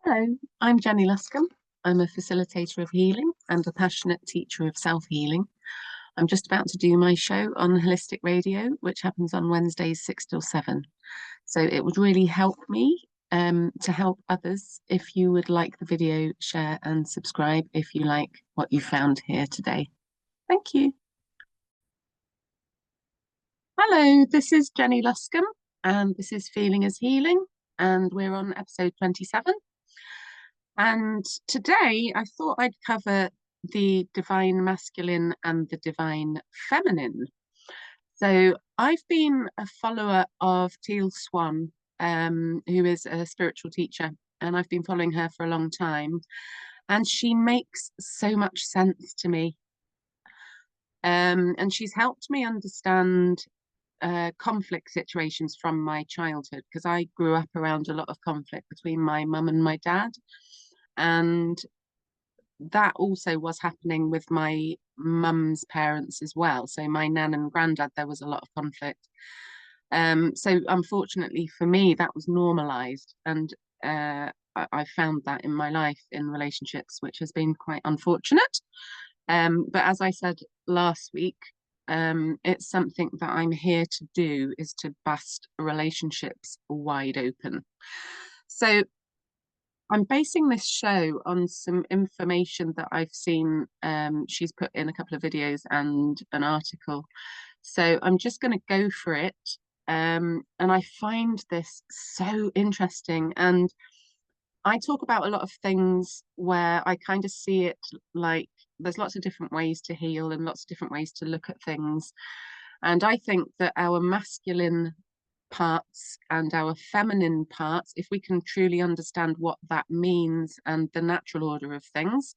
Hello, I'm Jenny Luscombe. I'm a facilitator of healing and a passionate teacher of self-healing. I'm just about to do my show on Holistic Radio, which happens on Wednesdays 6 till 7. So it would really help me to help others if you would like the video, share and subscribe if you like what you found here today. Thank you. Hello, this is Jenny Luscombe and this is Feeling is Healing, and we're on episode 27. And today I thought I'd cover the divine masculine and the divine feminine. So I've been a follower of Teal Swan, who is a spiritual teacher, and I've been following her for a long time. And she makes so much sense to me. And she's helped me understand conflict situations from my childhood, because I grew up around a lot of conflict between my mum and my dad. And that also was happening with my mum's parents as well. So my nan and granddad, there was a lot of conflict. So unfortunately for me, that was normalized. And I found that in my life in relationships, which has been quite unfortunate. But as I said last week, it's something that I'm here to do, is to bust relationships wide open. So I'm basing this show on some information that I've seen. She's put in a couple of videos and an article. So I'm just going to go for it. And I find this so interesting. And I talk about a lot of things where I kind of see it like there's lots of different ways to heal and lots of different ways to look at things. And I think that our masculine parts and our feminine parts, if we can truly understand what that means and the natural order of things,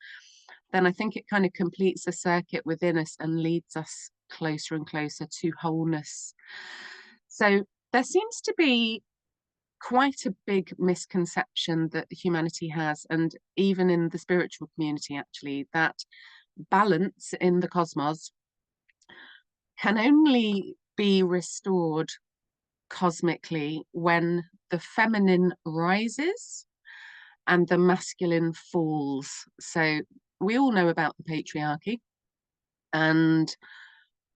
then I think it kind of completes a circuit within us and leads us closer and closer to wholeness. So there seems to be quite a big misconception that humanity has, and even in the spiritual community actually, that balance in the cosmos can only be restored cosmically when the feminine rises and the masculine falls. So we all know about the patriarchy, and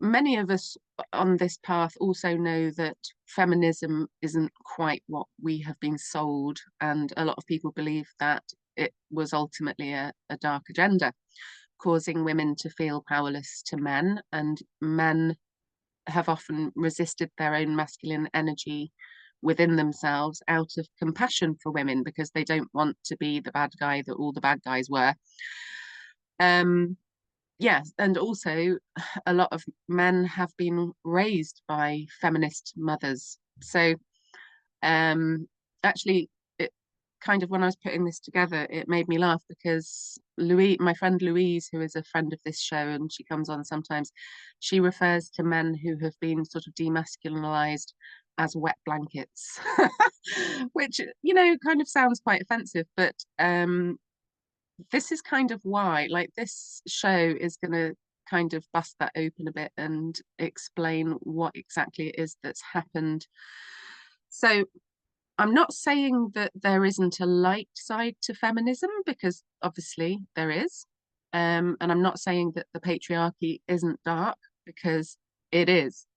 many of us on this path also know that feminism isn't quite what we have been sold, and a lot of people believe that it was ultimately a dark agenda, causing women to feel powerless to men, and men have often resisted their own masculine energy within themselves out of compassion for women, because they don't want to be the bad guy that all the bad guys were. Yes, and also a lot of men have been raised by feminist mothers. So actually, it kind of, when I was putting this together, it made me laugh, because my friend Louise, who is a friend of this show and she comes on sometimes, she refers to men who have been sort of demasculinized as wet blankets, which, you know, kind of sounds quite offensive, but this is kind of why, like, this show is going to kind of bust that open a bit and explain what exactly it is that's happened. So I'm not saying that there isn't a light side to feminism, because obviously there is. And I'm not saying that the patriarchy isn't dark, because it is.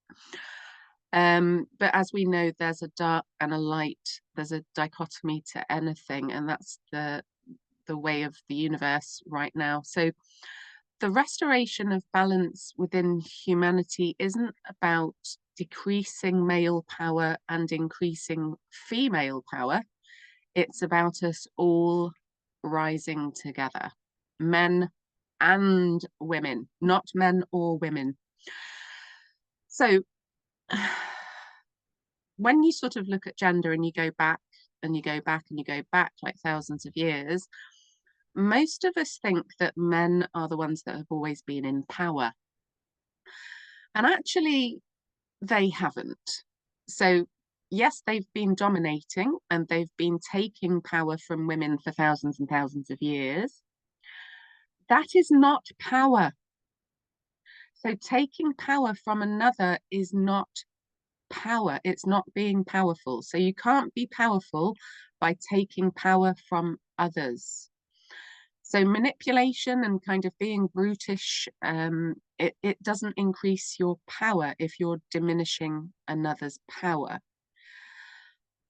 But as we know, there's a dark and a light. There's a dichotomy to anything, and that's the way of the universe right now. So the restoration of balance within humanity isn't about decreasing male power and increasing female power. It's about us all rising together, men and women, not men or women. So when you sort of look at gender and you go back and you go back and you go back like thousands of years, most of us think that men are the ones that have always been in power. And actually, they haven't. So, yes, they've been dominating and they've been taking power from women for thousands and thousands of years. That is not power. So, taking power from another is not power. It's not being powerful. So, you can't be powerful by taking power from others. So manipulation and kind of being brutish, it doesn't increase your power if you're diminishing another's power.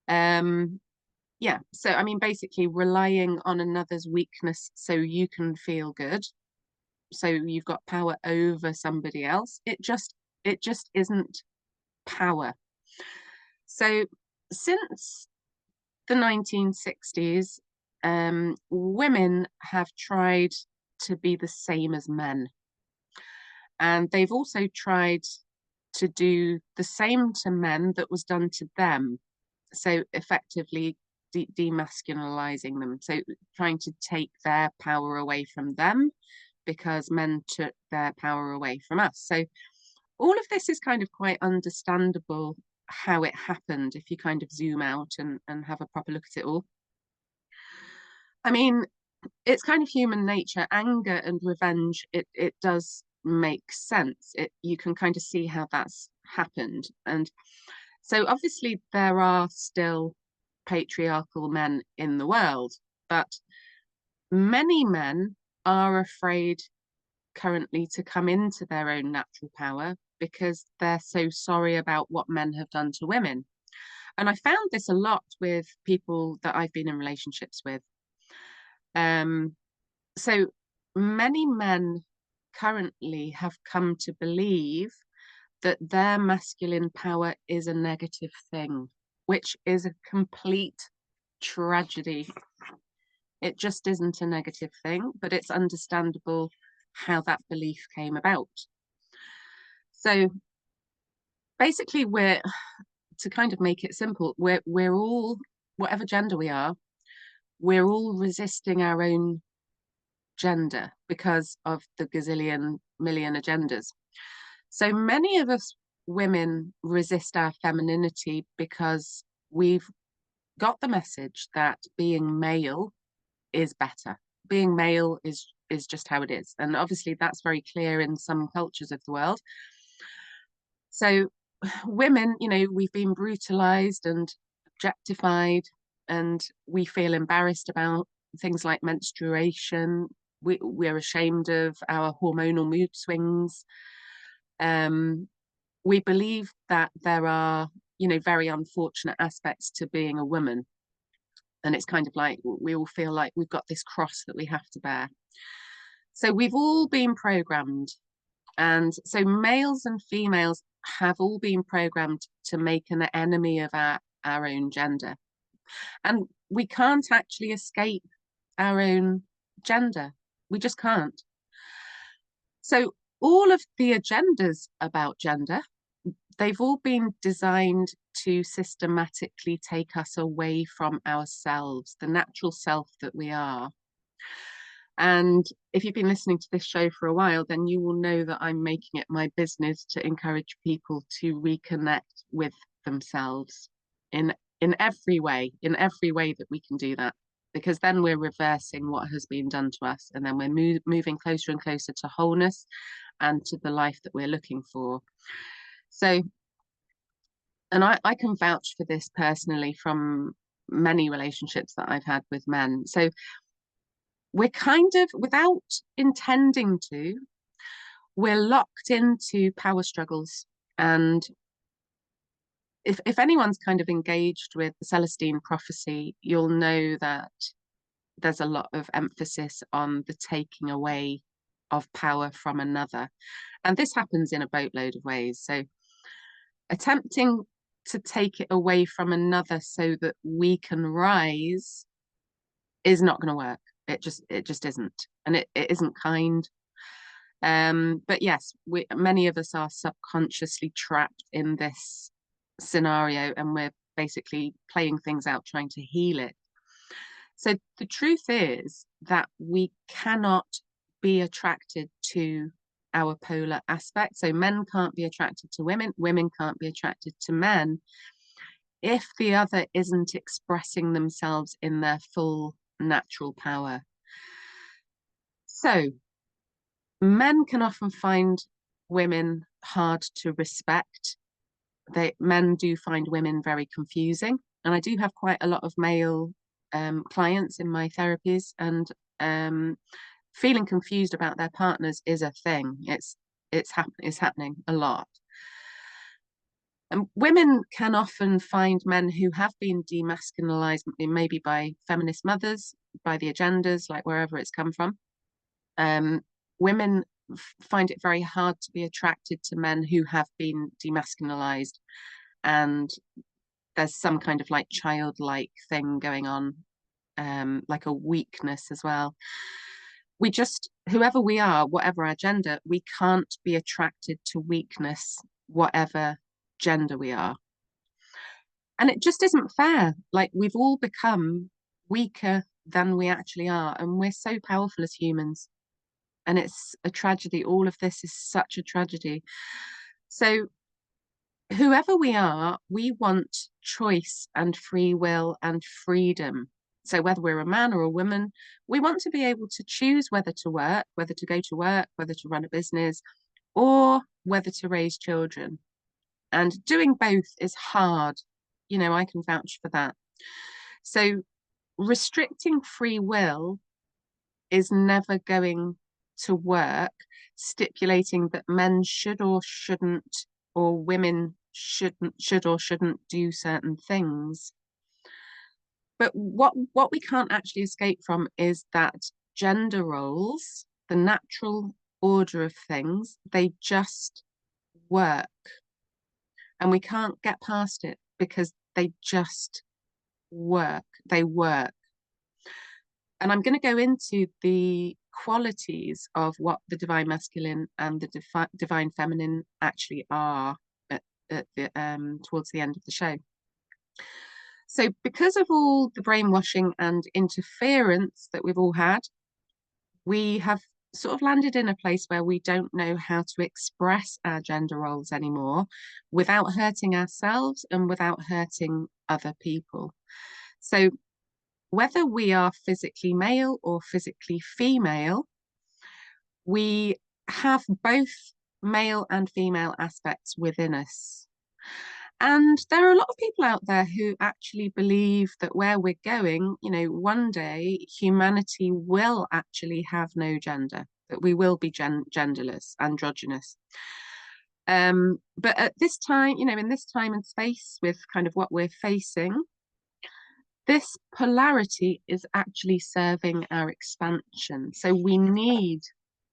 Yeah, so I mean, basically relying on another's weakness so you can feel good, so you've got power over somebody else. It just isn't power. So since the 1960s, women have tried to be the same as men. And they've also tried to do the same to men that was done to them. So effectively demasculinizing them. So trying to take their power away from them because men took their power away from us. So all of this is kind of quite understandable how it happened if you kind of zoom out and have a proper look at it all. I mean, it's kind of human nature. Anger and revenge, it does make sense. You can kind of see how that's happened. And so obviously there are still patriarchal men in the world, but many men are afraid currently to come into their own natural power because they're so sorry about what men have done to women. And I found this a lot with people that I've been in relationships with. So many men currently have come to believe that their masculine power is a negative thing, which is a complete tragedy. It just isn't a negative thing, but it's understandable how that belief came about. So basically, to kind of make it simple, we're all, whatever gender we are, we're all resisting our own gender because of the gazillion million agendas. So many of us women resist our femininity because we've got the message that being male is better. Being male is just how it is. And obviously that's very clear in some cultures of the world. So women, you know, we've been brutalized and objectified, and we feel embarrassed about things like menstruation. We're ashamed of our hormonal mood swings. We believe that there are, you know, very unfortunate aspects to being a woman. And it's kind of like we all feel like we've got this cross that we have to bear. So we've all been programmed. And so males and females have all been programmed to make an enemy of our own gender. And we can't actually escape our own gender. We just can't. So all of the agendas about gender, they've all been designed to systematically take us away from ourselves, the natural self that we are. And if you've been listening to this show for a while, then you will know that I'm making it my business to encourage people to reconnect with themselves in every way that we can do that, because then we're reversing what has been done to us, and then we're moving closer and closer to wholeness and to the life that we're looking for. So, and I can vouch for this personally from many relationships that I've had with men. So we're kind of, without intending to, we're locked into power struggles. And if anyone's kind of engaged with the Celestine prophecy, you'll know that there's a lot of emphasis on the taking away of power from another. And this happens in a boatload of ways. So attempting to take it away from another so that we can rise is not going to work. It just isn't. And it isn't kind. But yes, many of us are subconsciously trapped in this scenario, and we're basically playing things out, trying to heal it. So the truth is that we cannot be attracted to our polar aspect. So men can't be attracted to women, women can't be attracted to men if the other isn't expressing themselves in their full natural power. So men can often find women hard to respect. Men do find women very confusing. And I do have quite a lot of male clients in my therapies, and feeling confused about their partners is a thing. It's happening a lot. And women can often find men who have been demasculinized, maybe by feminist mothers, by the agendas, like wherever it's come from. Women find it very hard to be attracted to men who have been demasculinized, and there's some kind of like childlike thing going on, like a weakness as well. We just, whoever we are, whatever our gender, we can't be attracted to weakness, whatever gender we are. And it just isn't fair. Like, we've all become weaker than we actually are, and we're so powerful as humans. And it's a tragedy. All of this is such a tragedy. So whoever we are, we want choice and free will and freedom. So whether we're a man or a woman, we want to be able to choose whether to work, whether to go to work, whether to run a business, or whether to raise children. And doing both is hard. You know, I can vouch for that. So restricting free will is never going to work, stipulating that men should or shouldn't, or women should or shouldn't do certain things. But what we can't actually escape from is that gender roles, the natural order of things, they just work. And we can't get past it because they just work. They work. And I'm going to go into the qualities of what the divine masculine and the divine feminine actually are towards the end of the show. So because of all the brainwashing and interference that we've all had, we have sort of landed in a place where we don't know how to express our gender roles anymore without hurting ourselves and without hurting other people. So whether we are physically male or physically female, we have both male and female aspects within us. And there are a lot of people out there who actually believe that where we're going, you know, one day humanity will actually have no gender, that we will be genderless, androgynous. But at this time, you know, in this time and space with kind of what we're facing, this polarity is actually serving our expansion. So we need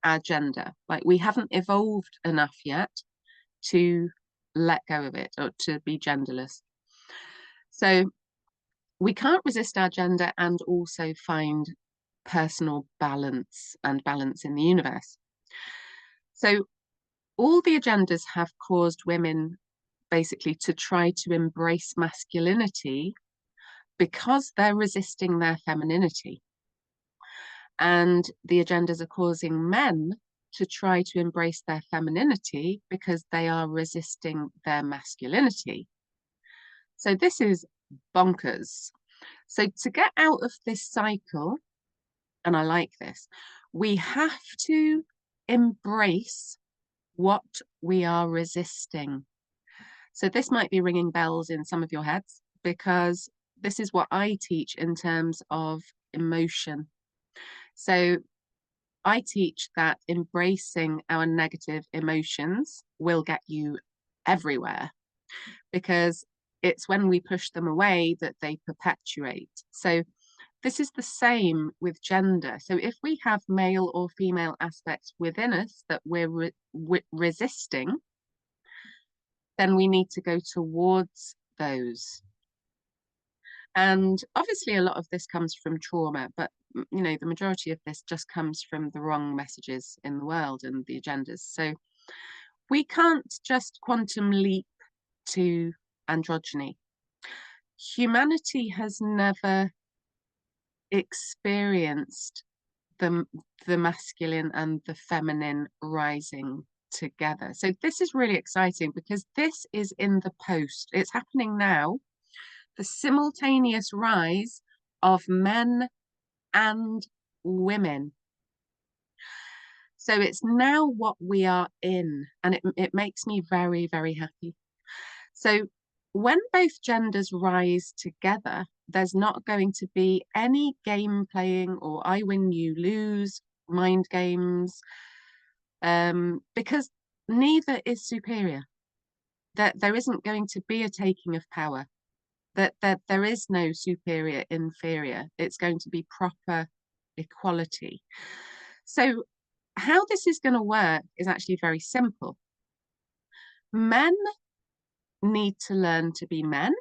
our gender. Like, we haven't evolved enough yet to let go of it or to be genderless. So we can't resist our gender and also find personal balance and balance in the universe. So all the agendas have caused women basically to try to embrace masculinity because they're resisting their femininity. And the agendas are causing men to try to embrace their femininity because they are resisting their masculinity. So this is bonkers. So to get out of this cycle, and I like this, we have to embrace what we are resisting. So this might be ringing bells in some of your heads, because this is what I teach in terms of emotion. So I teach that embracing our negative emotions will get you everywhere, because it's when we push them away that they perpetuate. So this is the same with gender. So if we have male or female aspects within us that we're resisting, then we need to go towards those. And obviously a lot of this comes from trauma, but you know, the majority of this just comes from the wrong messages in the world and the agendas. So we can't just quantum leap to androgyny. Humanity has never experienced the masculine and the feminine rising together. So this is really exciting, because this is in the post. It's happening now. The simultaneous rise of men and women. So it's now what we are in, and it makes me very, very happy. So when both genders rise together, there's not going to be any game playing or I win, you lose mind games, because neither is superior. That there isn't going to be a taking of power. That there is no superior, inferior. It's going to be proper equality. So how this is going to work is actually very simple. Men need to learn to be men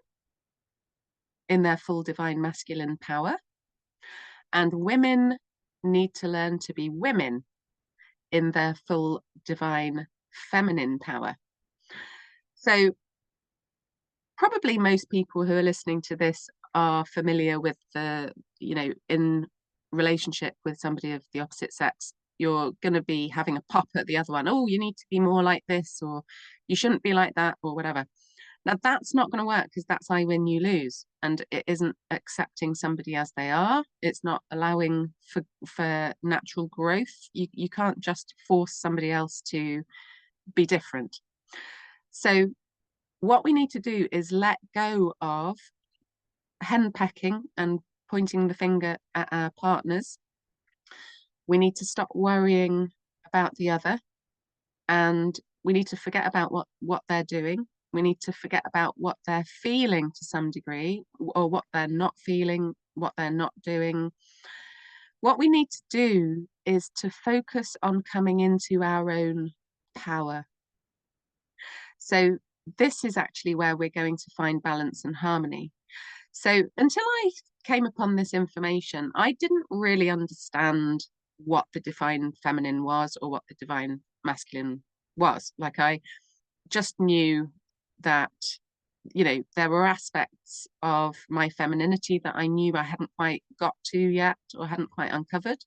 in their full divine masculine power, and women need to learn to be women in their full divine feminine power. So probably most people who are listening to this are familiar with the, in relationship with somebody of the opposite sex, you're going to be having a pop at the other one. Oh, you need to be more like this, or you shouldn't be like that, or whatever. Now, that's not going to work, because that's I win, you lose. And it isn't accepting somebody as they are. It's not allowing for natural growth. You can't just force somebody else to be different. So what we need to do is let go of henpecking and pointing the finger at our partners. We need to stop worrying about the other, and we need to forget about what they're doing. We need to forget about what they're feeling to some degree, or what they're not feeling, what they're not doing. What we need to do is to focus on coming into our own power. So this is actually where we're going to find balance and harmony. So until I came upon this information, I didn't really understand what the divine feminine was or what the divine masculine was. Like, I just knew that, there were aspects of my femininity that I knew I hadn't quite got to yet, or hadn't quite uncovered.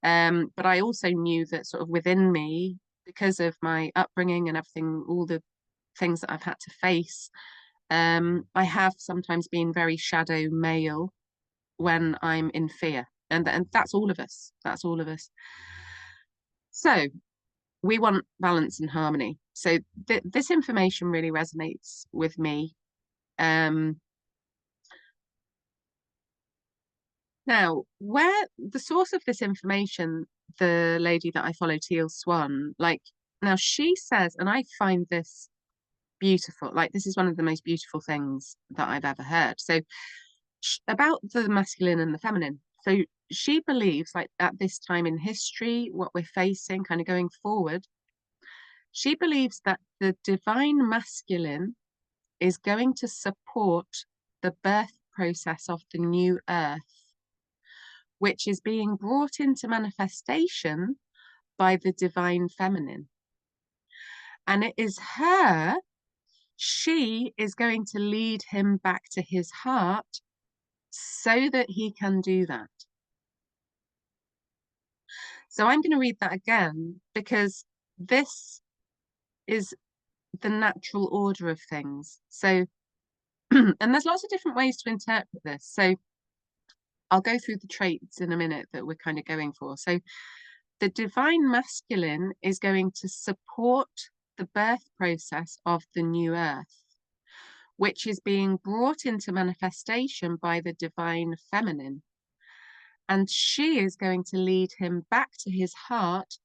But I also knew that sort of within me, because of my upbringing and everything, all the things that I've had to face, I have sometimes been very shadow male when I'm in fear. And that's all of us. That's all of us. So we want balance and harmony. So this information really resonates with me. Now, where the source of this information, the lady that I follow, Teal Swan, now she says, and I find this beautiful, this is one of the most beautiful things that I've ever heard. So about the masculine and the feminine. So she believes, at this time in history, what we're facing kind of going forward, she believes that the divine masculine is going to support the birth process of the new earth, which is being brought into manifestation by the divine feminine. And it is she is going to lead him back to his heart so that he can do that. So I'm going to read that again, because this is the natural order of things. So, and there's lots of different ways to interpret this. So I'll go through the traits in a minute that we're kind of going for. So the divine masculine is going to support the birth process of the new earth, which is being brought into manifestation by the divine feminine. And she is going to lead him back to his heart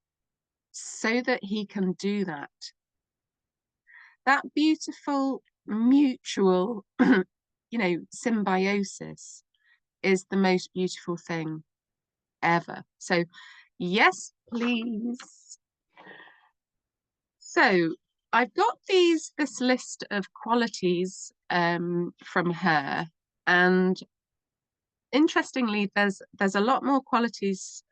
so that he can do that. That beautiful mutual, symbiosis is the most beautiful thing ever. So, yes, please. So I've got this list of qualities from her, and interestingly, there's a lot more qualities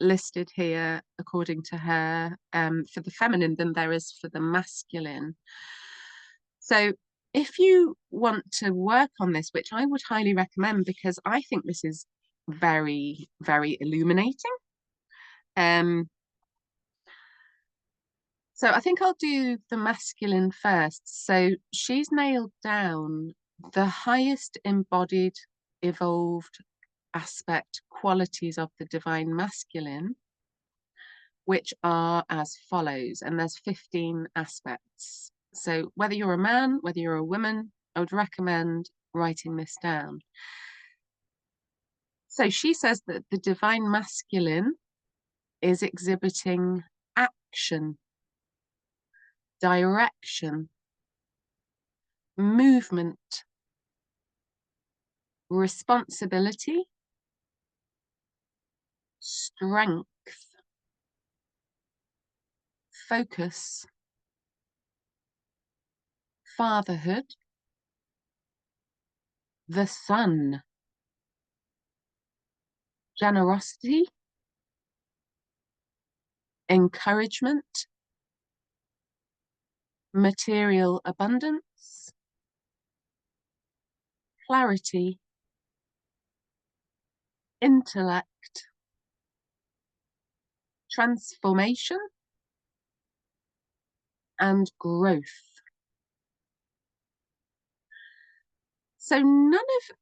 listed here, according to her, for the feminine than there is for the masculine. So if you want to work on this, which I would highly recommend, because I think this is very, very illuminating. So I think I'll do the masculine first. So she's nailed down the highest embodied, evolved aspect qualities of the divine masculine, which are as follows. And there's 15 aspects. So whether you're a man, whether you're a woman, I would recommend writing this down. So she says that the divine masculine is exhibiting action, direction, movement, responsibility, strength, focus, fatherhood, the sun, generosity, encouragement, material abundance, clarity, intellect, transformation, and growth. So none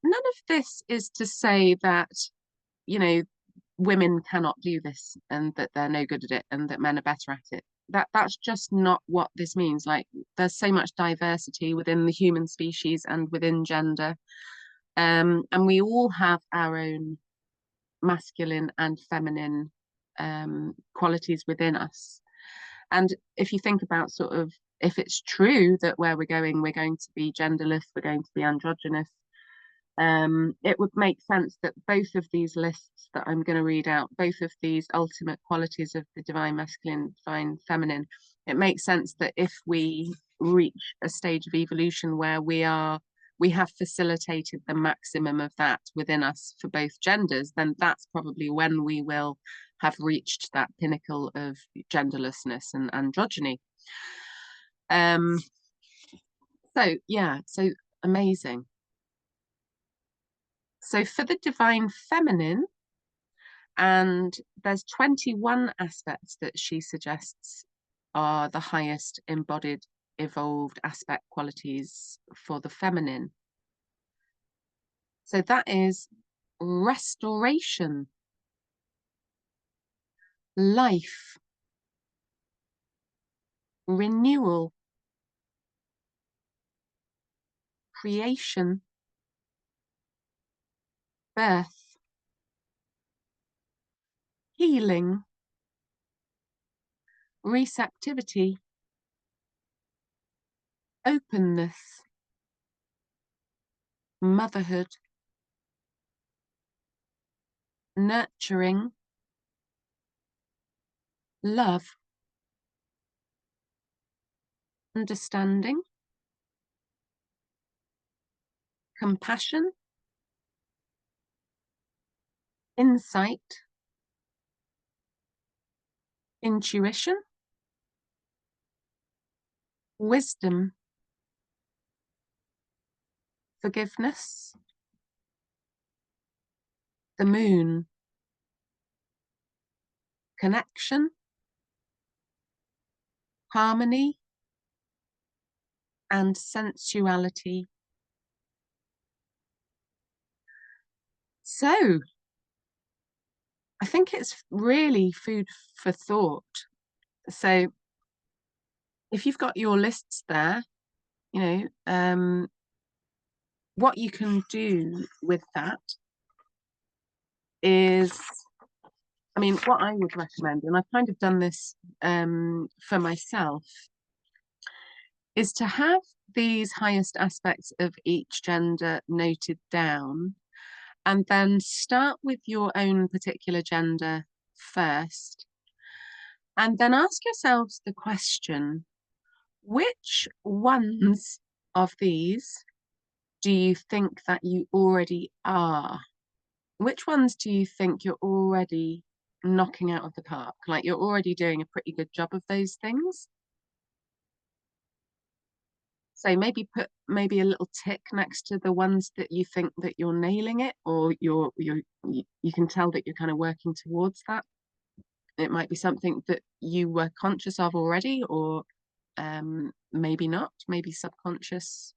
of this is to say that, you know, women cannot do this and that they're no good at it and that men are better at it. That's just not what this means. Like, there's so much diversity within the human species and within gender. And we all have our own masculine and feminine qualities within us. And if you think about sort of, if it's true that where we're going to be genderless, we're going to be androgynous, it would make sense that both of these lists that I'm going to read out, both of these ultimate qualities of the divine masculine, divine feminine, it makes sense that if we reach a stage of evolution where we have facilitated the maximum of that within us for both genders, then that's probably when we will have reached that pinnacle of genderlessness and androgyny. So yeah, so amazing. So for the divine feminine, and there's 21 aspects that she suggests are the highest embodied, evolved aspect qualities for the feminine. So that is restoration, life, renewal, creation, birth, healing, receptivity, openness, motherhood, nurturing, love, understanding, compassion, insight, intuition, wisdom, forgiveness, the moon, connection, harmony, and sensuality. So I think it's really food for thought. So if you've got your lists there, you know, what you can do with that is, I mean, what I would recommend, and I've kind of done this for myself, is to have these highest aspects of each gender noted down, and then start with your own particular gender first, and then ask yourselves the question, which ones of these do you think that you already are? Which ones do you think you're already knocking out of the park? Like, you're already doing a pretty good job of those things. So maybe put maybe a little tick next to the ones that you think that you're nailing it, or you can tell that you're kind of working towards that. It might be something that you were conscious of already, or maybe not, maybe subconscious.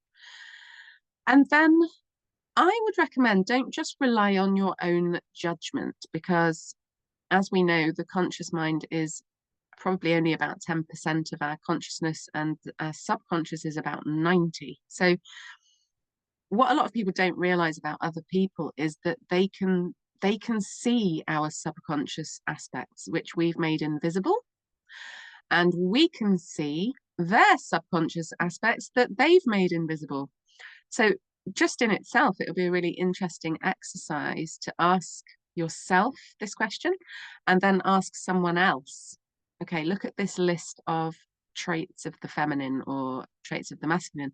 And then I would recommend, don't just rely on your own judgment, because as we know, the conscious mind is probably only about 10% of our consciousness, and our subconscious is about 90. So what a lot of people don't realize about other people is that they can see our subconscious aspects, which we've made invisible, and we can see their subconscious aspects that they've made invisible. So just in itself, it would be a really interesting exercise to ask yourself this question and then ask someone else, okay, look at this list of traits of the feminine or traits of the masculine.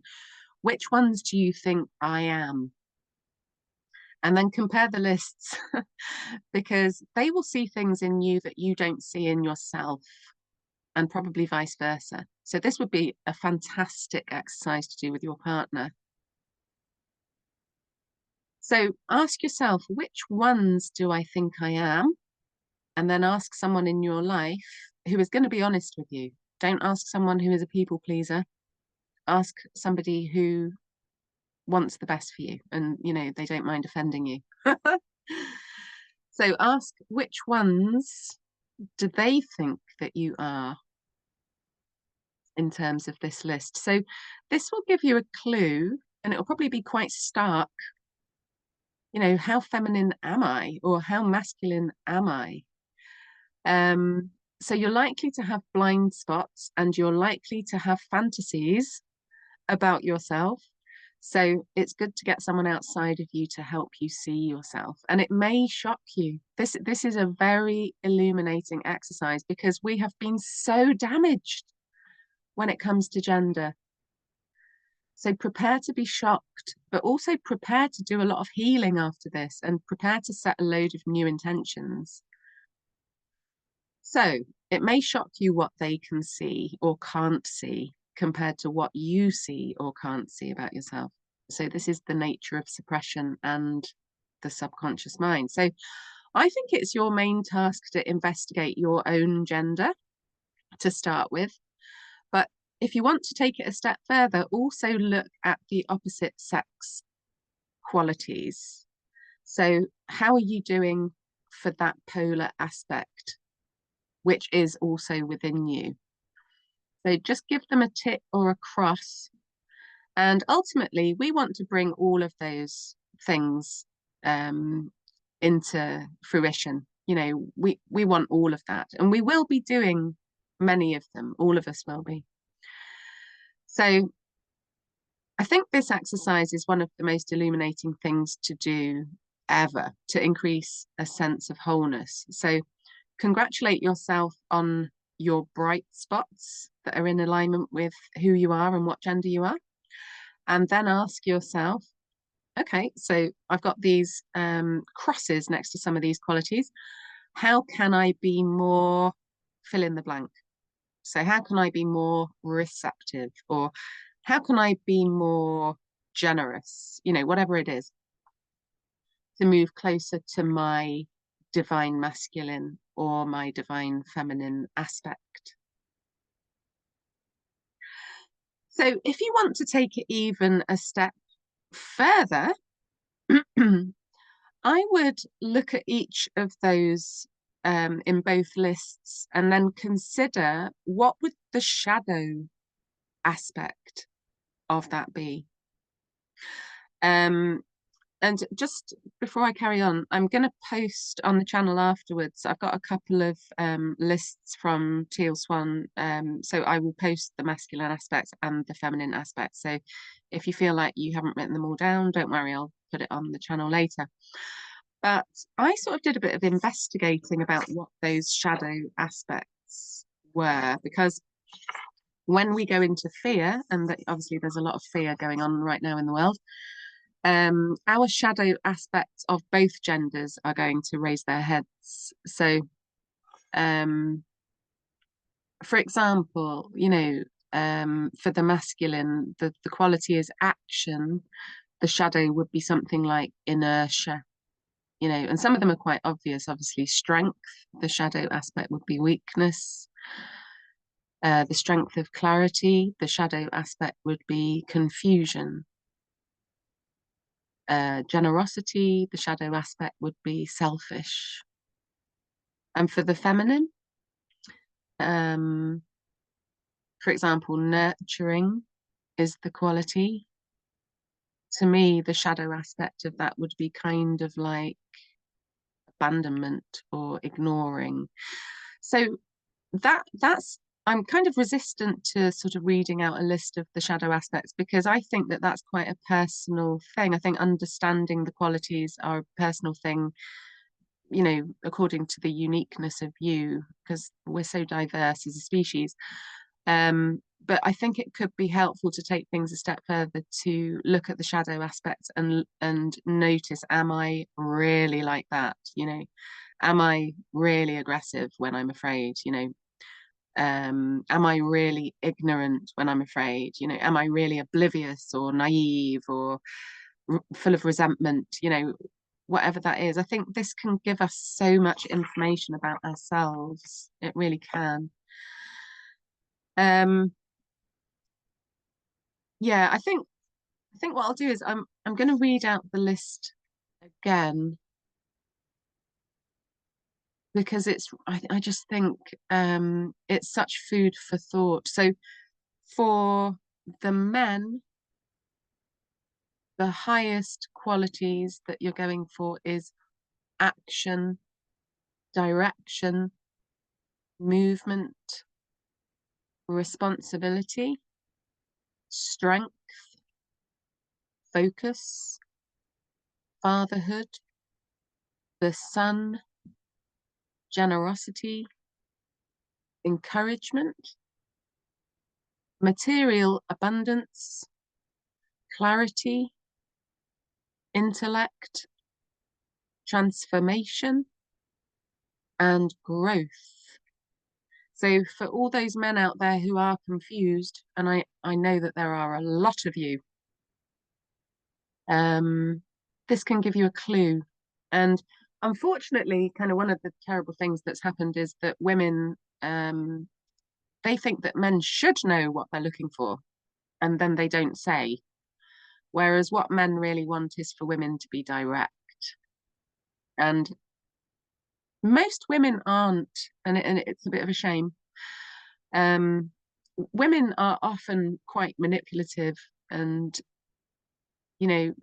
Which ones do you think I am? And then compare the lists because they will see things in you that you don't see in yourself, and probably vice versa. So this would be a fantastic exercise to do with your partner. So ask yourself, which ones do I think I am? And then ask someone in your life who is going to be honest with you. Don't ask someone who is a people pleaser. Ask somebody who wants the best for you and, you know, they don't mind offending you. So ask which ones do they think that you are in terms of this list. So this will give you a clue, and it'll probably be quite stark. You know, how feminine am I, or how masculine am I? So you're likely to have blind spots and you're likely to have fantasies about yourself. So it's good to get someone outside of you to help you see yourself. And it may shock you. This is a very illuminating exercise because we have been so damaged when it comes to gender. So prepare to be shocked, but also prepare to do a lot of healing after this and prepare to set a load of new intentions. So it may shock you what they can see or can't see compared to what you see or can't see about yourself. So this is the nature of suppression and the subconscious mind. So I think it's your main task to investigate your own gender to start with. But if you want to take it a step further, also look at the opposite sex qualities. So how are you doing for that polar aspect, which is also within you? So just give them a tick or a cross. And ultimately, we want to bring all of those things into fruition. You know, we want all of that, and we will be doing many of them. All of us will be. So I think this exercise is one of the most illuminating things to do ever to increase a sense of wholeness. So congratulate yourself on your bright spots that are in alignment with who you are and what gender you are. And then ask yourself, okay, so I've got these crosses next to some of these qualities. How can I be more fill in the blank? So how can I be more receptive, or how can I be more generous? You know, whatever it is, to move closer to my divine masculine or my divine feminine aspect. So if you want to take it even a step further, I would look at each of those in both lists and then consider what would the shadow aspect of that be. And just before I carry on, I'm going to post on the channel afterwards. I've got a couple of lists from Teal Swan. So I will post the masculine aspects and the feminine aspects. So if you feel like you haven't written them all down, don't worry, I'll put it on the channel later. But I sort of did a bit of investigating about what those shadow aspects were, because when we go into fear, and obviously there's a lot of fear going on right now in the world, our shadow aspects of both genders are going to raise their heads. So, for example, you know, for the masculine, the quality is action. The shadow would be something like inertia, you know, and some of them are quite obvious. Obviously, strength, the shadow aspect would be weakness. The strength of clarity, the shadow aspect would be confusion. Generosity, the shadow aspect would be selfish. And for the feminine, for example, nurturing is the quality. to me, the shadow aspect of that would be kind of like abandonment or ignoring. So that's I'm kind of resistant to sort of reading out a list of the shadow aspects, because I think that that's quite a personal thing. I think understanding the qualities are a personal thing, you know, according to the uniqueness of you, because we're so diverse as a species. But I think it could be helpful to take things a step further, to look at the shadow aspects and notice, am I really like that? You know, am I really aggressive when I'm afraid? You know, am I really ignorant when I'm afraid? You know, am I really oblivious or naive or full of resentment? You know, whatever that is. I think this can give us so much information about ourselves. It really can. Yeah, I think what I'll do is I'm going to read out the list again, because I just think it's such food for thought. So for the men, the highest qualities that you're going for is action, direction, movement, responsibility, strength, focus, fatherhood, the sun, generosity, encouragement, material abundance, clarity, intellect, transformation, and growth. So for all those men out there who are confused, and I know that there are a lot of you, this can give you a clue. And unfortunately, kind of one of the terrible things that's happened is that women, they think that men should know what they're looking for, and then they don't say. Whereas what men really want is for women to be direct. And most women aren't, and it's a bit of a shame. Women are often quite manipulative, and you know,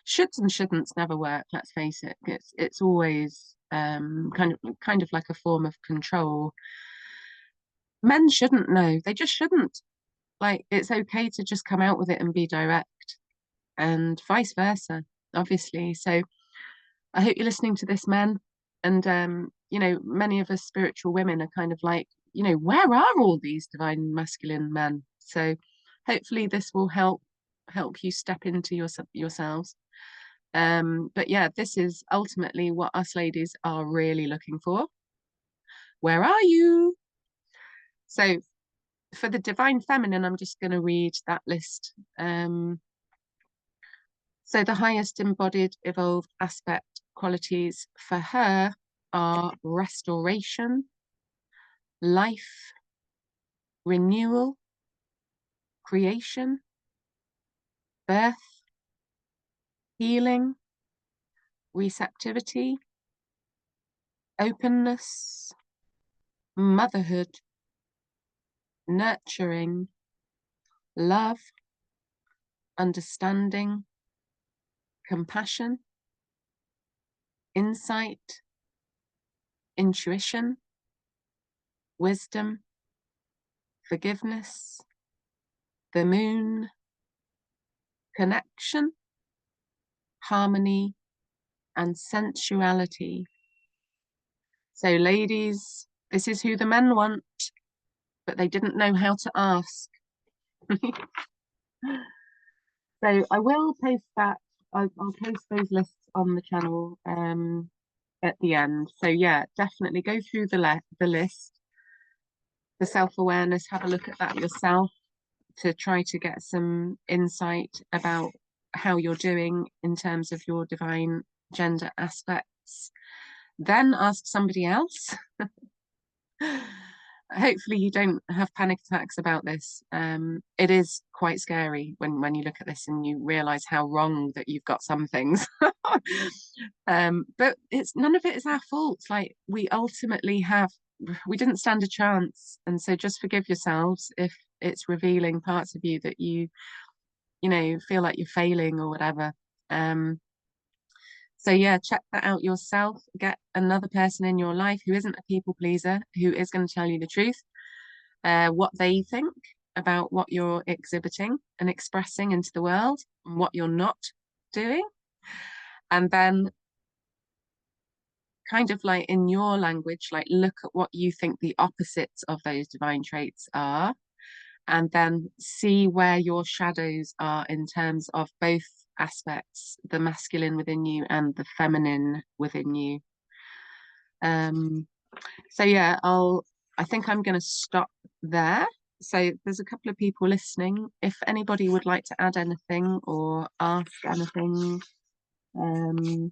shoulds and shouldn'ts never work. Let's face it. It's always kind of like a form of control. Men shouldn't know. They just shouldn't. Like, it's okay to just come out with it and be direct, and vice versa, obviously. So I hope you're listening to this, men. And you know, many of us spiritual women are kind of like, you know, where are all these divine masculine men? So hopefully this will help you step into yourselves. But yeah, this is ultimately what us ladies are really looking for. Where are you? So for the divine feminine, I'm just going to read that list. So the highest embodied evolved aspect qualities for her are restoration, life, renewal, creation, birth, healing, receptivity, openness, motherhood, nurturing, love, understanding, compassion, insight, intuition, wisdom, forgiveness, the moon, connection, harmony, and sensuality. So ladies, this is who the men want, but they didn't know how to ask. So I will post that. I'll post those lists on the channel at the end. So yeah, definitely go through the list, the self-awareness, have a look at that yourself to try to get some insight about how you're doing in terms of your divine gender aspects. Then ask somebody else. Hopefully you don't have panic attacks about this. It is quite scary when you look at this and you realize how wrong that you've got some things. But it's none of it is our fault. Like, we didn't stand a chance, and so just forgive yourselves if it's revealing parts of you that you you know, feel like you're failing or whatever. So yeah, check that out yourself. Get another person in your life who isn't a people pleaser, who is going to tell you the truth, what they think about what you're exhibiting and expressing into the world, and what you're not doing. And then kind of like in your language, like look at what you think the opposites of those divine traits are, and then see where your shadows are in terms of both aspects, the masculine within you and the feminine within you. So yeah, I think I'm going to stop there. So there's a couple of people listening. If anybody would like to add anything or ask anything, then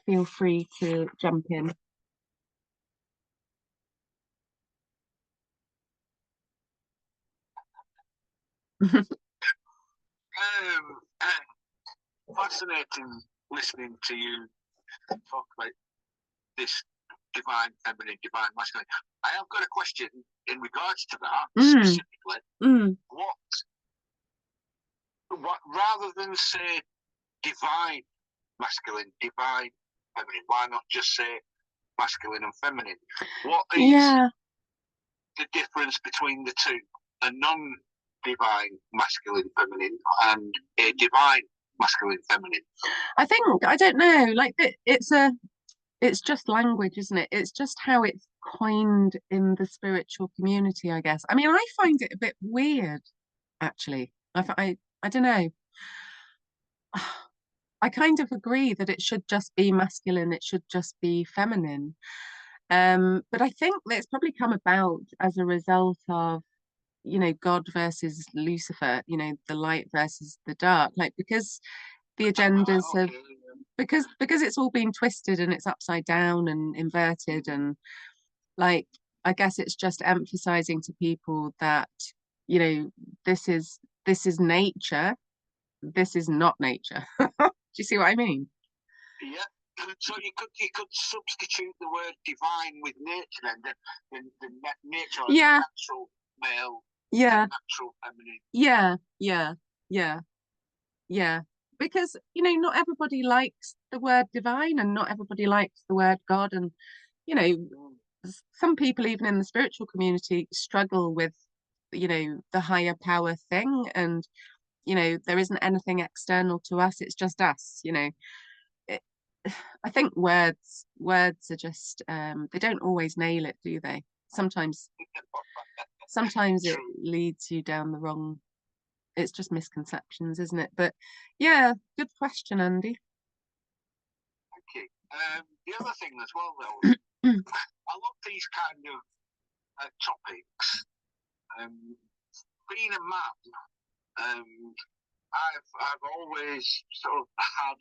feel free to jump in. Fascinating listening to you talk about this divine feminine, divine masculine. I have got a question in regards to that specifically. What rather than say divine masculine, divine feminine, why not just say masculine and feminine? What is the difference between the two? A non-divine masculine feminine and a divine masculine feminine? I think, I don't know, like it's just language, isn't it? It's just how it's coined in the spiritual community, I guess. I mean, I find it a bit weird, actually. I don't know. I kind of agree that it should just be masculine, it should just be feminine. But I think that it's probably come about as a result of, you know, God versus Lucifer, you know, the light versus the dark, like because the agendas have because it's all been twisted and it's upside down and inverted, and like I guess it's just emphasizing to people that, you know, this is nature, this is not nature. Do you see what I mean? Yeah. So you could substitute the word divine with nature, then the nature of natural male, natural feminine. Yeah. Because, you know, not everybody likes the word divine and not everybody likes the word God. And, you know, some people even in the spiritual community struggle with, you know, the higher power thing. And, you know, there isn't anything external to us. It's just us, you know. I think words are just, they don't always nail it, do they? Sometimes it leads you down the wrong. It's just misconceptions, isn't it? But yeah, good question, Andy. Okay. The other thing as well, though, I love these kind of topics. Being a man, I've always sort of had,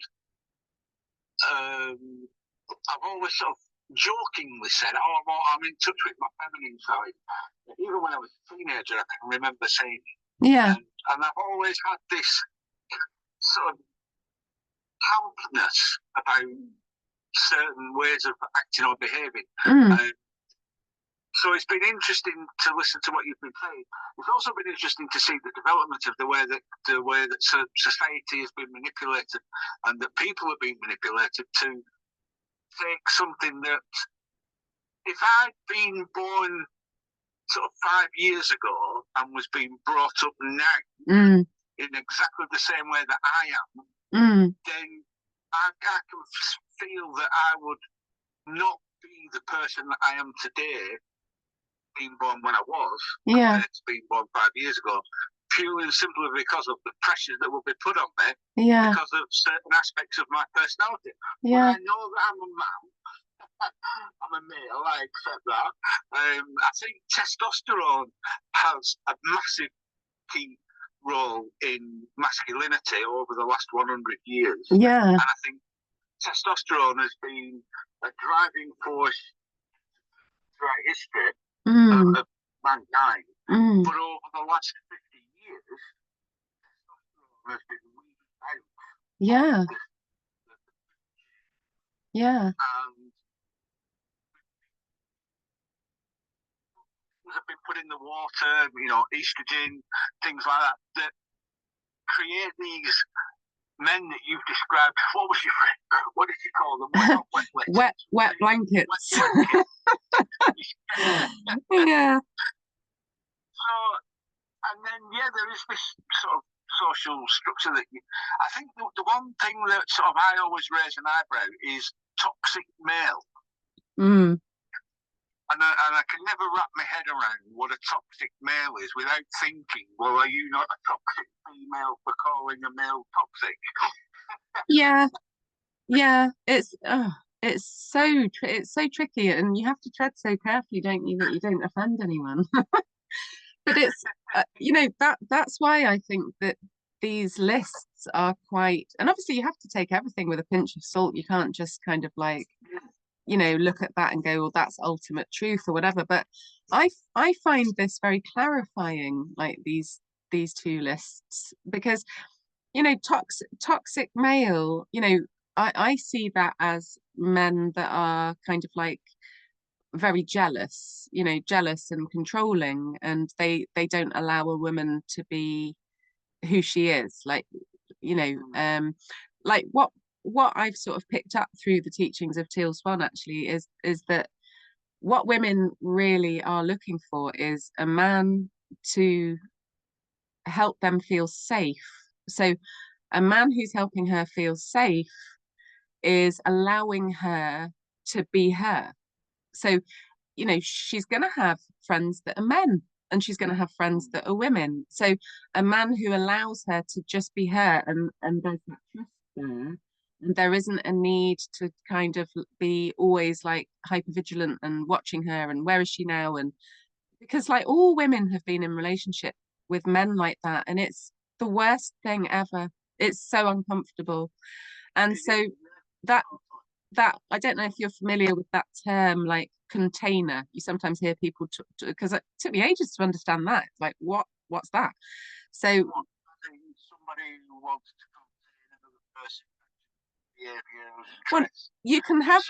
I've always sort of jokingly said, "Oh, I'm in touch with my feminine side." Even when I was a teenager, I can remember saying it. Yeah. And I've always had this sort of calmness about certain ways of acting or behaving. So it's been interesting to listen to what you've been saying. It's also been interesting to see the development of the way that society has been manipulated, and that people are being manipulated to take something that, if I'd been born sort of 5 years ago and was being brought up now in exactly the same way that I am, then I can feel that I would not be the person that I am today, being born when I was, compared to being born 5 years ago, purely and simply because of the pressures that will be put on me because of certain aspects of my personality. But I know that I'm a man. I'm a male, I accept that. I think testosterone has a massive key role in masculinity over the last 100 years. Yeah. And I think testosterone has been a driving force throughout history of mankind. But over the last 50 years, testosterone has been weeded out. Yeah. And have been put in the water, you know, estrogen, things like that create these men that you've described. What was your friend? What did you call them? Not wet blankets. Wet blankets. Yeah. So, and then there is this sort of social structure that I think the one thing that sort of I always raise an eyebrow is toxic male. And I can never wrap my head around what a toxic male is without thinking, well, are you not a toxic female for calling a male toxic? Yeah, it's so tricky, and you have to tread so carefully, don't you, that you don't offend anyone. But it's that's why I think that these lists are quite, and obviously you have to take everything with a pinch of salt. You can't just kind of like look at that and go, well, that's ultimate truth or whatever. But I find this very clarifying, like these two lists, because toxic male, I see that as men that are kind of like very jealous, jealous and controlling, and they don't allow a woman to be who she is, like like what I've sort of picked up through the teachings of Teal Swan actually is that what women really are looking for is a man to help them feel safe. So a man who's helping her feel safe is allowing her to be her. So she's going to have friends that are men, and she's going to have friends that are women. So a man who allows her to just be her, and there's that trust there, and there isn't a need to kind of be always like hyper vigilant and watching her and where is she now, and because like all women have been in relationship with men like that, and it's the worst thing ever. It's so uncomfortable. And so that I don't know if you're familiar with that term, like container. You sometimes hear people because it took me ages to understand that. Like what's that? So somebody who wants to contain another person, well, you can have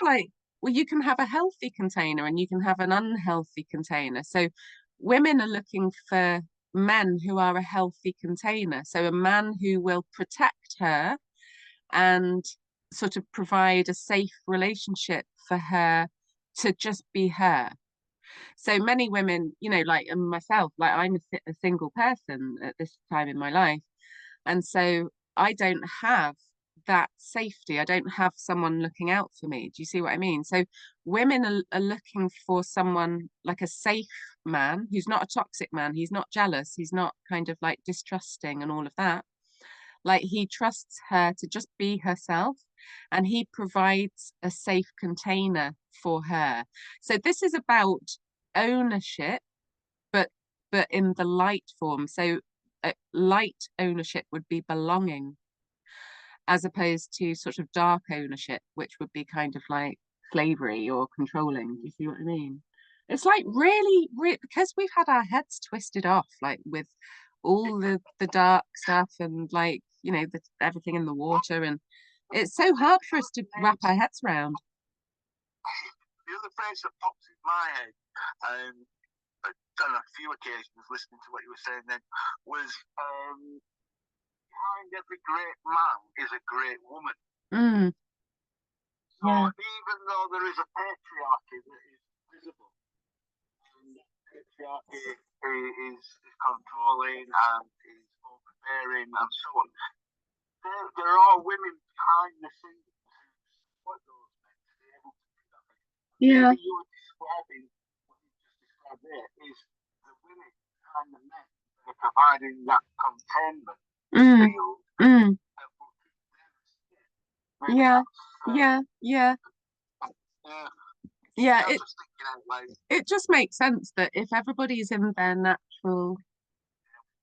you can have a healthy container and you can have an unhealthy container. So women are looking for men who are a healthy container. So a man who will protect her and sort of provide a safe relationship for her to just be her. So many women, like myself, like I'm a single person at this time in my life. And so I don't have that safety. I don't have someone looking out for me. Do you see what I mean? So women are looking for someone like a safe man who's not a toxic man. He's not jealous. He's not kind of like distrusting and all of that. Like he trusts her to just be herself, and he provides a safe container for her. So this is about ownership, but in the light form. So light ownership would be belonging, as opposed to sort of dark ownership, which would be kind of like slavery or controlling. Do you see what I mean? It's like really, because we've had our heads twisted off, like with all the dark stuff and like everything in the water, and it's so hard for us to wrap our heads around. The other phrase that pops in my head, on a few occasions listening to what you were saying then, was behind every great man is a great woman. So even though there is a patriarchy that is visible, and patriarchy is controlling and is overbearing and so on, there are women behind the scenes who support those men to be able to do that. Yeah. Maybe you were describing what you just described there is the women behind the men that are providing that containment field. Yeah, it just makes sense that if everybody's in their natural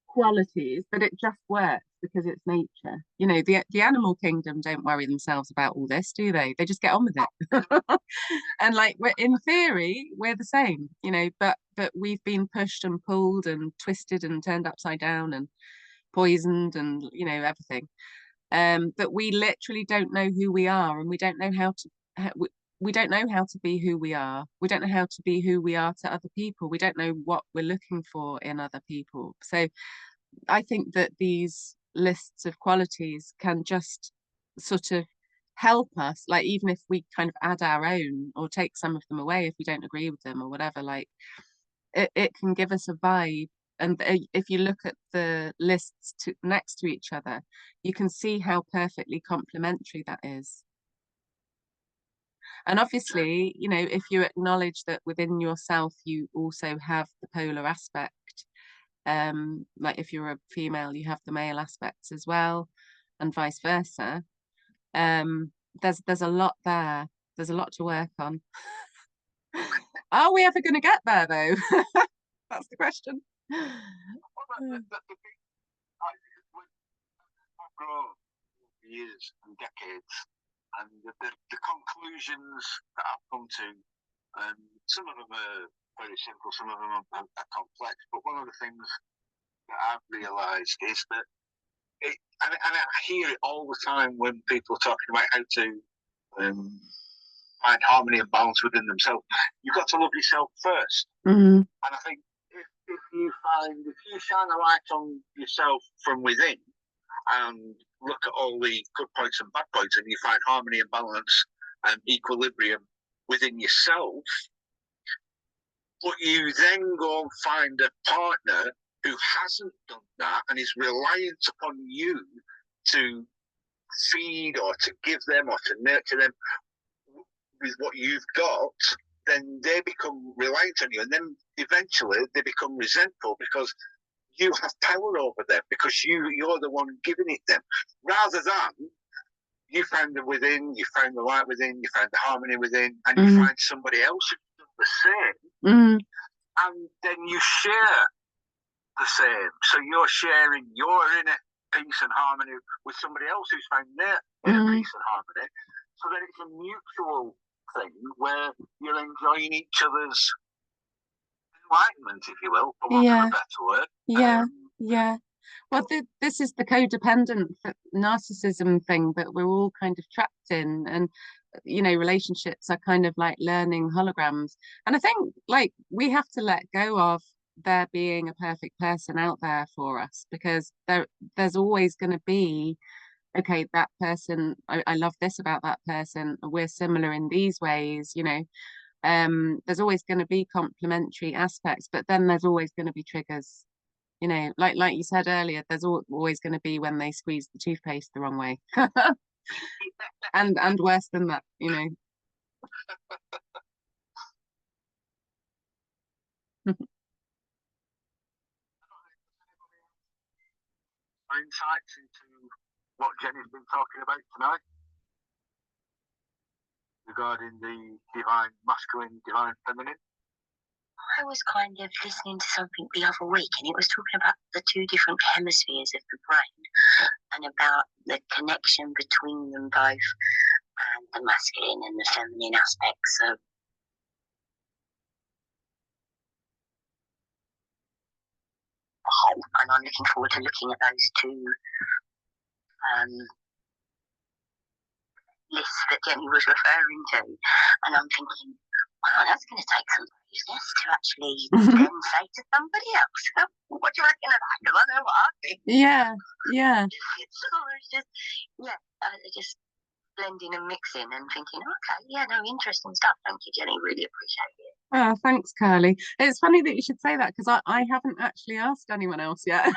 qualities, that it just works because it's nature. The animal kingdom don't worry themselves about all this, do they? They just get on with it. And like in theory we're the same, but we've been pushed and pulled and twisted and turned upside down and poisoned and everything, that we literally don't know who we are, and we don't know how to we don't know how to be who we are. We don't know how to be who we are to other people. We don't know what we're looking for in other people. So I think that these lists of qualities can just sort of help us, like even if we kind of add our own or take some of them away if we don't agree with them or whatever, like it can give us a vibe. And if you look at the lists next to each other, you can see how perfectly complementary that is. And obviously, you know, if you acknowledge that within yourself you also have the polar aspect, like if you're a female, you have the male aspects as well, and vice versa. There's a lot there. There's a lot to work on. Are we ever going to get there, though? That's the question. Years and decades, and the conclusions that I've come to, some of them are very simple, some of them are complex, but one of the things that I've realised is that and I hear it all the time when people are talking about how to find harmony and balance within themselves. You've got to love yourself first. And I think if you shine a light on yourself from within and look at all the good points and bad points, and you find harmony and balance and equilibrium within yourself, but you then go and find a partner who hasn't done that and is reliant upon you to feed or to give them or to nurture them with what you've got, then they become reliant on you, and then eventually they become resentful because you have power over them, because you're the one giving it them, rather than you found the within, you found the light within, you found the harmony within, and you find somebody else who's done the same, and then you share the same. So you're sharing your inner peace and harmony with somebody else who's found their inner peace and harmony. So then it's a mutual thing where you're enjoying each other's enlightenment, if you will, for want of a better word. Well, this is the codependent narcissism thing that we're all kind of trapped in, and you know, relationships are kind of like learning holograms. And I think like we have to let go of there being a perfect person out there for us, because there's always going to be, okay, that person, I love this about that person, we're similar in these ways, you know. There's always going to be complementary aspects, but then there's always going to be triggers, you know, like you said earlier, there's always going to be when they squeeze the toothpaste the wrong way. and worse than that, you know. Insights into what Jenny's been talking about tonight regarding the divine masculine, divine feminine? I was kind of listening to something the other week, and it was talking about the two different hemispheres of the brain and about the connection between them both, and the masculine and the feminine aspects of the whole. And I'm looking forward to looking at those two lists that Jenny was referring to, and I'm thinking, wow, that's going to take some braveness to actually then say to somebody else, what do you reckon of that? Because I know what I think. So it's just blending and mixing and thinking, okay, interesting stuff. Thank you, Jenny, really appreciate it. Oh, thanks, Carly. It's funny that you should say that, because I haven't actually asked anyone else yet.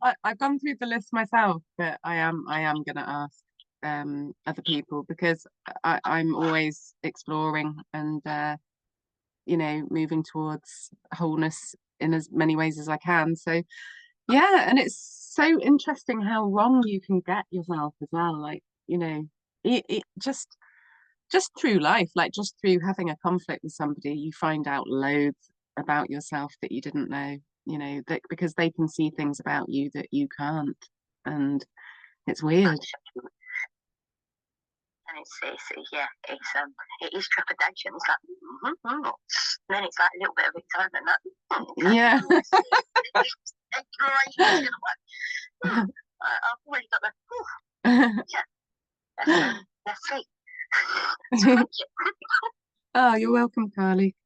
I've gone through the list myself, but I am going to ask other people, because I'm always exploring and you know, moving towards wholeness in as many ways as I can. So yeah, and it's so interesting how wrong you can get yourself as well, like, you know, it just through life, like just through having a conflict with somebody, you find out loads about yourself that you didn't know, you know, that because they can see things about you that you can't, and it's weird. And it is trepidation. It's like, and then it's like a little bit of excitement. I've already got the let's see. Oh, you're welcome, Carly.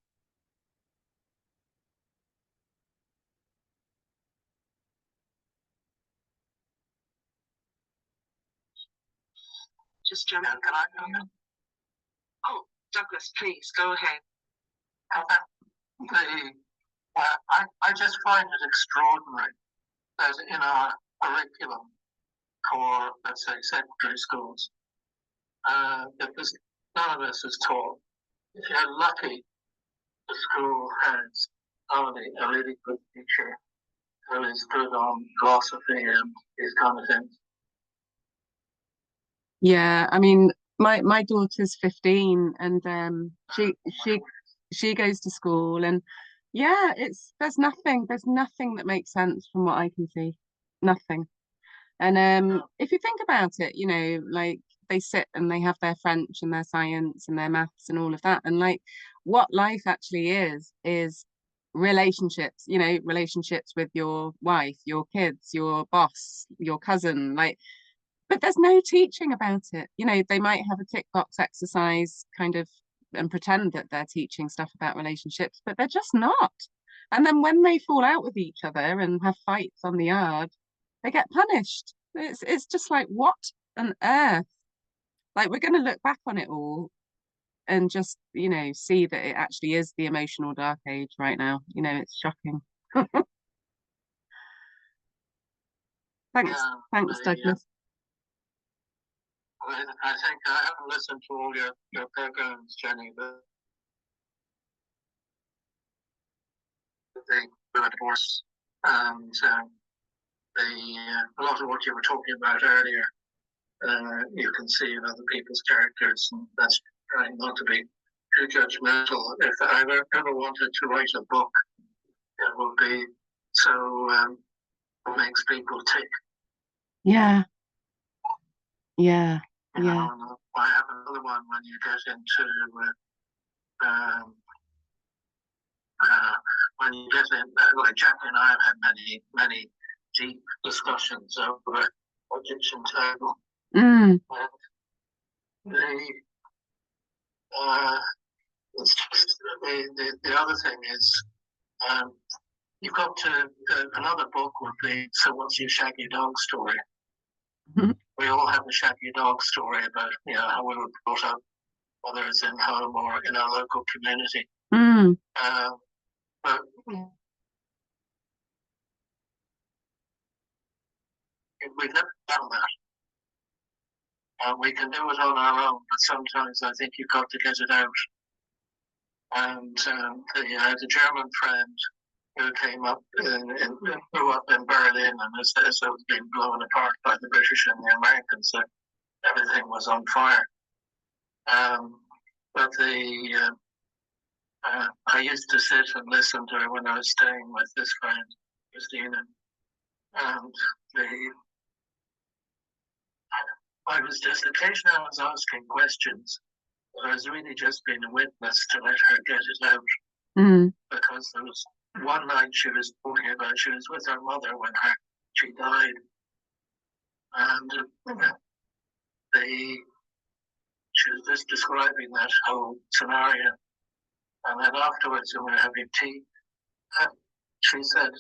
just jump in. Can I come in? Oh, Douglas, please, go ahead. I just find it extraordinary that in our curriculum for, let's say, secondary schools, that none of us is taught. If you're lucky, the school has only a really good teacher who is good on philosophy and these kind of things. Yeah, I mean, my daughter's 15, and she goes to school, and yeah, there's nothing that makes sense from what I can see, nothing. And if you think about it, you know, like they sit and they have their French and their science and their maths and all of that, and like what life actually is relationships, you know, relationships with your wife, your kids, your boss, your cousin, like, but there's no teaching about it. You know, they might have a tick box exercise kind of and pretend that they're teaching stuff about relationships, but they're just not. And then when they fall out with each other and have fights on the yard, they get punished. It's just like, what on earth? Like, we're going to look back on it all and just, you know, see that it actually is the emotional dark age right now. You know, it's shocking. Thanks, Douglas. I think I haven't listened to all your programs, Jenny, but the divorce and a lot of what you were talking about earlier, you can see in other people's characters, and that's trying not to be too judgmental. If I ever wanted to write a book, it will be what makes people tick. Yeah. Yeah. You know, I have another one when you get into when you get in, like Jackie and I have had many deep discussions over a kitchen table. Mm. It's just the other thing is, you've got to, another book would be, so what's your shaggy dog story? Mm-hmm. We all have a shaggy dog story about, you know, how we were brought up, whether it's in home or in our local community. Mm. But we've never done that. We can do it on our own, but sometimes I think you've got to get it out. And the German friend who came up grew up in Berlin, and as it was being blown apart by the British and the Americans, so everything was on fire. But I used to sit and listen to her when I was staying with this friend, Christina, and occasionally I was asking questions, but I was really just being a witness to let her get it out. Mm. Because there was one night she was talking about, she was with her mother when she died, and she was just describing that whole scenario. And then afterwards, when we were having tea, she said,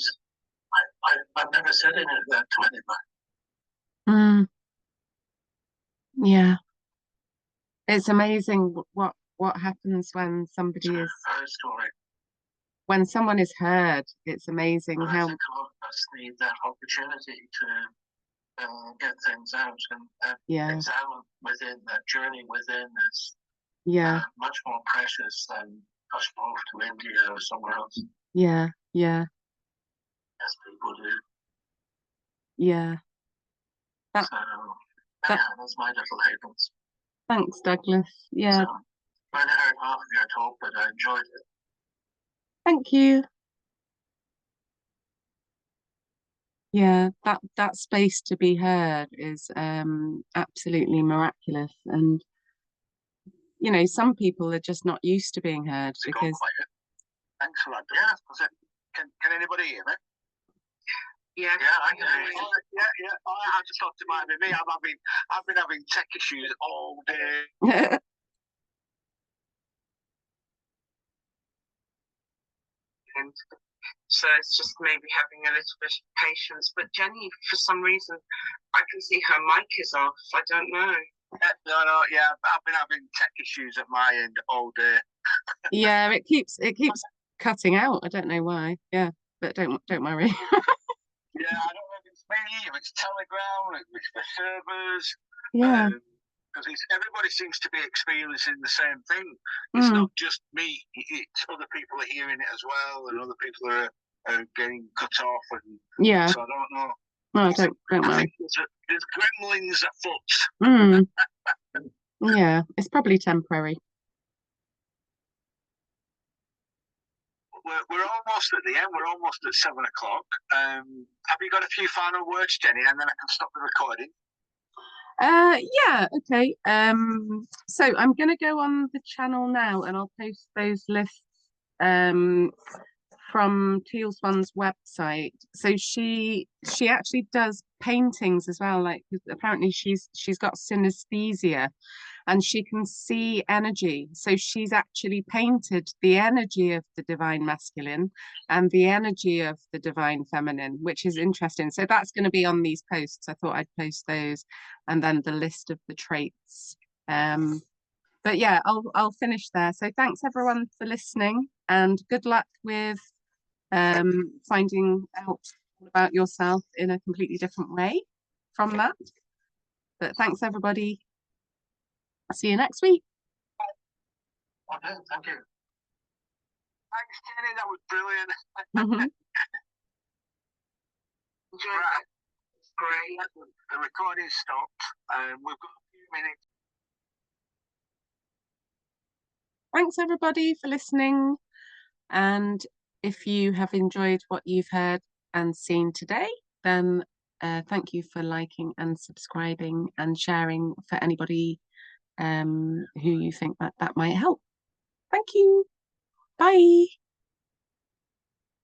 I've never said any of that to anybody. Mm. Yeah. It's amazing what happens when somebody is... Her story. When someone is heard, it's amazing how... I think a lot of us need that opportunity to get things out and examine within that journey within is much more precious than rushing off to India or somewhere else. Yeah. As people do. Yeah. That's my little havens. Thanks, Douglas. Yeah. So, I only heard half of your talk, but I enjoyed it. Thank you. Yeah, that space to be heard is absolutely miraculous, and you know, some people are just not used to being heard because... Thanks for that. Yeah, can anybody hear me? Yeah, I can hear you. Yeah. I just thought it might be me. I've been having tech issues all day. And so it's just maybe having a little bit of patience. But Jenny, for some reason, I can see her mic is off. I don't know. Yeah, I've been having tech issues at my end all day. Yeah, it keeps cutting out. I don't know why. Yeah, but don't worry. Yeah, I don't know if it's me, if it's Telegram, if it's the servers. Yeah. Because everybody seems to be experiencing the same thing. It's not just me. It's other people are hearing it as well, and other people are getting cut off. And yeah. So I don't know. No, don't worry. There's gremlins afoot. Yeah, it's probably temporary. We're almost at the end. We're almost at 7 o'clock. Have you got a few final words, Jenny, and then I can stop the recording? Yeah, okay. So I'm gonna go on the channel now, and I'll post those lists from Teal Swan's website. So she actually does paintings as well. Like, apparently she's got synesthesia, and she can see energy. So she's actually painted the energy of the divine masculine and the energy of the divine feminine, which is interesting. So that's going to be on these posts. I thought I'd post those, and then the list of the traits. But yeah, I'll finish there. So thanks everyone for listening, and good luck with finding out about yourself in a completely different way from that. But thanks everybody. I'll see you next week. Okay, thank you. Thanks, Jenny. That was brilliant. Right. Great. The recording stopped. We've got a few minutes. Thanks everybody for listening, and if you have enjoyed what you've heard and seen today, then thank you for liking and subscribing and sharing for anybody who you think that might help. Thank you. Bye.